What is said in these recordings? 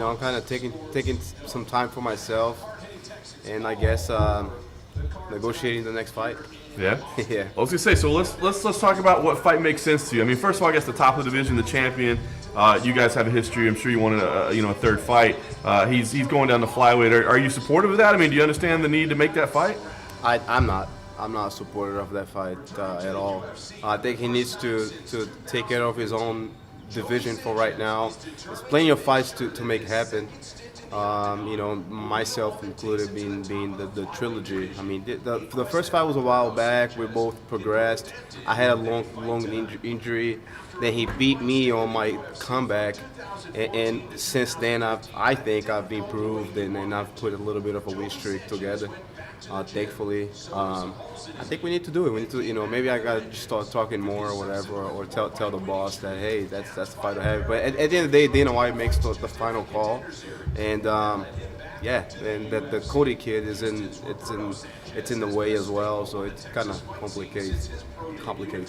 I'm kind of taking some time for myself, and I guess negotiating the next fight. Yeah. Yeah. I was gonna say, so let's talk about what fight makes sense to you. I mean, first of all, I guess the top of the division, the champion. You guys have a history. I'm sure you wanted a third fight. He's going down to flyweight. Are you supportive of that? I mean, do you understand the need to make that fight? I'm not. I'm not a supporter of that fight at all. I think he needs to take care of his own division for right now. There's plenty of fights to make happen. Myself included, being the trilogy. I mean, the first fight was a while back. We both progressed. I had a long injury. Then he beat me on my comeback, and since then I think I've improved, and I've put a little bit of a win streak together. Thankfully, I think we need to do it. We need to, maybe I gotta just start talking more or whatever, or tell the boss that, hey, that's the fight to have. But at the end of the day, Dana White makes the final call, and and the Cody kid it's in the way as well, so it kind of complicates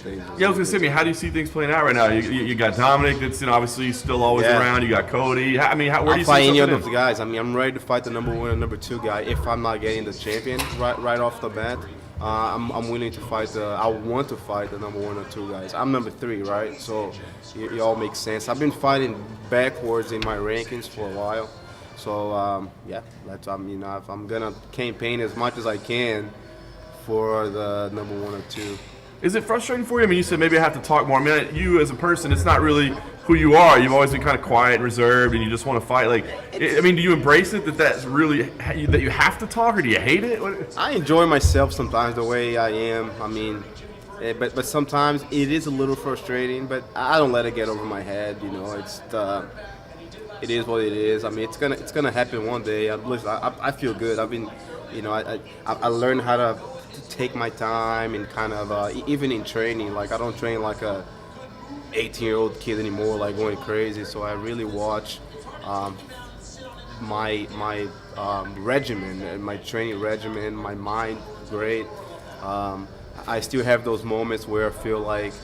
things. Yeah, I was gonna say, how do you see things playing out right now? You got Dominic, that's obviously still always around. You got Cody. Where do you see fight any of in? those guys. I mean, I'm ready to fight the number 1 and number 2 guy if I'm not getting the champion right off the bat. I'm willing to fight I want to fight the number 1 or 2 guys. I'm number 3, right? So it all makes sense. I've been fighting backwards in my rankings for a while. So if I'm gonna campaign as much as I can for the number 1 or 2. Is it frustrating for you? I mean, you said maybe I have to talk more. I mean, you as a person, it's not really who you are. You've always been kind of quiet and reserved, and you just want to fight. Do you embrace it that's really that you have to talk, or do you hate it? I enjoy myself sometimes the way I am. I mean, but sometimes it is a little frustrating. But I don't let it get over my head. It is what it is. I mean, it's gonna happen one day. I feel good. I've been, I learned how to take my time and kind of even in training. Like, I don't train like a 18-year-old kid anymore, like going crazy. So I really watch my regimen and my training regimen. My mind great. I still have those moments where I feel like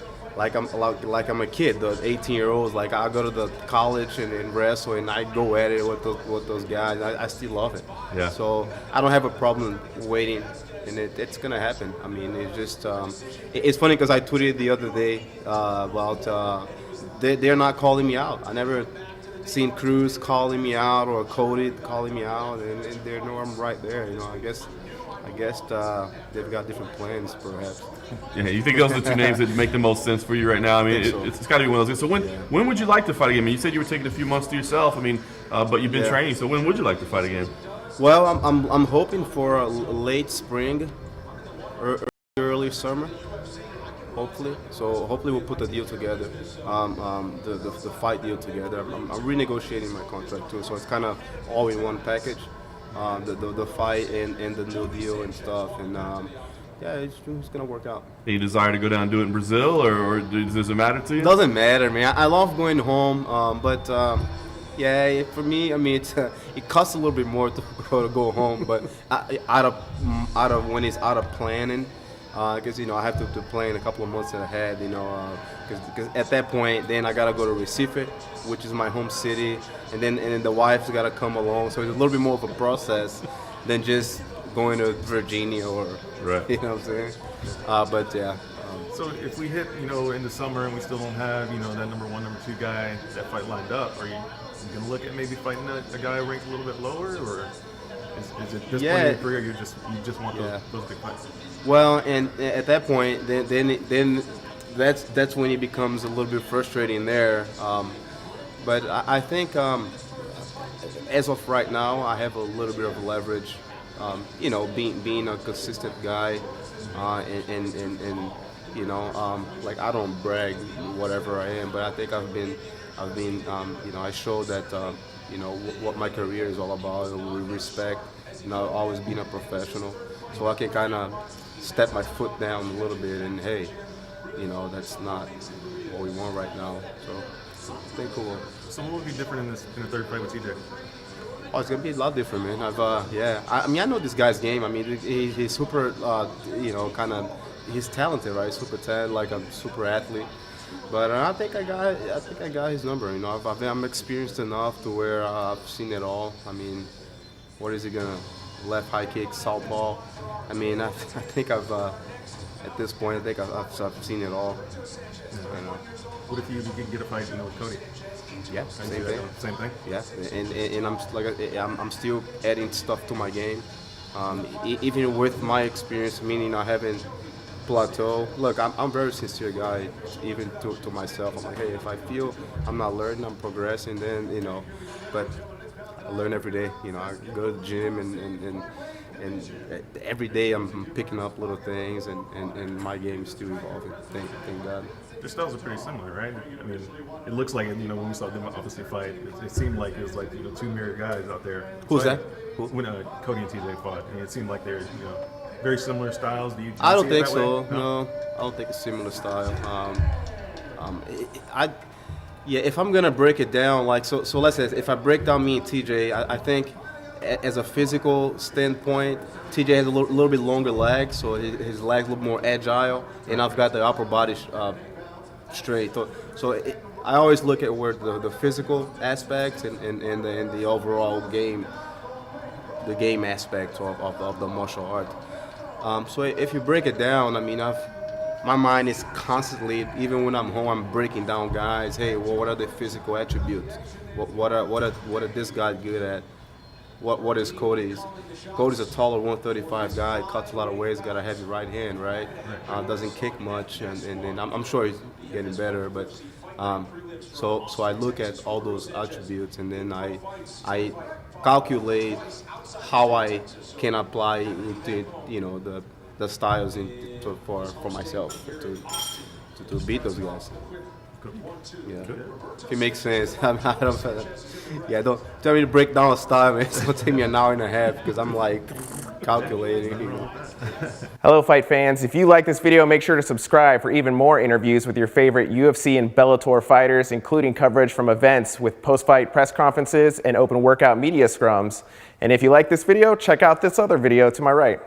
I'm a kid. The 18-year-olds, like I go to the college and wrestle, and I go at it with those guys. I still love it. Yeah. So I don't have a problem waiting, and it's gonna happen. I mean, it's just it's funny because I tweeted the other day about they're not calling me out. I never seen Cruz calling me out or Cody calling me out, and they know I'm right there. I guess they've got different plans, perhaps. Yeah, you think those are the two names that make the most sense for you right now? I mean, it's got to be one of those. So when would you like to fight again? I mean, you said you were taking a few months to yourself. I mean, but you've been training. So when would you like to fight again? Well, I'm hoping for a late spring, or early summer. Hopefully. So hopefully we'll put the deal together, the fight deal together. I'm renegotiating my contract too, so it's kind of all in one package. The fight and the new deal and stuff, and it's gonna work out. Any desire to go down and do it in Brazil, or does it matter to you? Doesn't matter, man. I love going home, but for me, I mean, it costs a little bit more to go home, but out of when it's out of planning. Because I have to plan a couple of months ahead, because at that point, then I gotta go to Recife, which is my home city, and then the wife's gotta come along. So it's a little bit more of a process than just going to Virginia or right. You know what I'm saying? But yeah. So if we hit in the summer and we still don't have that number 1, number 2 guy, that fight lined up, are you gonna look at maybe fighting a guy ranked a little bit lower, or is it this point in your career you just want those big fights? Well, and at that point, then that's when it becomes a little bit frustrating there. But I think as of right now, I have a little bit of leverage. Being a consistent guy, and like, I don't brag whatever I am, but I think I've been I showed that what my career is all about, with respect. I've always been a professional, so I can kind of step my foot down a little bit, and hey, that's not what we want right now. So it's been cool. So what would be different in the third fight with TJ? Oh, it's gonna be a lot different, man. I know this guy's game. I mean, he's super, he's talented, right? Super talented, like a super athlete. But I think I got his number. You know, I'm experienced enough to where I've seen it all. I mean, what is he gonna left high kick, southpaw? I mean, I think I've at this point, I think I've seen it all. You know. What if you can get a fight, you know, with Cody? Yeah, same thing. Same thing. Yeah, and I'm still adding stuff to my game. Even with my experience, meaning I haven't plateau. Look, I'm very sincere guy, even to myself. I'm like, hey, if I feel I'm not learning, I'm progressing, then, you know, but I learn every day. You know, I go to the gym and every day I'm picking up little things, and my game is still evolving. Thank God. Their styles are pretty similar, right? I mean, it looks like, you know, when we saw them obviously fight, it seemed like it was like, you know, two mirror guys out there. Who's fighting. that? Who? When Cody and TJ fought, and it seemed like they're, you know, very similar styles. Do you I don't see it think that so. way? No, I don't think it's similar style. Yeah, if I'm gonna break it down, like so let's say if I break down me and TJ, I think as a physical standpoint, TJ has a little bit longer legs, so his legs a little more agile, and I've got the upper body straight. So I always look at where the physical aspects and the overall game, the game aspect of the martial art. So if you break it down, I mean, my mind is constantly, even when I'm home, I'm breaking down guys. Hey, well, what are the physical attributes? What are this guy good at? What is Cody's? Cody's a taller 135 guy, cuts a lot of weight, got a heavy right hand, right? Doesn't kick much, and I'm sure he's getting better, but so I look at all those attributes, and then I calculate how I can apply into, you know, the styles for myself to beat those guys. Yeah, if it makes sense. Don't tell me to break down a style, man. It's gonna take me an hour and a half because I'm like calculating. You know. Hello, fight fans. If you like this video, make sure to subscribe for even more interviews with your favorite UFC and Bellator fighters, including coverage from events with post-fight press conferences and open workout media scrums. And if you like this video, check out this other video to my right.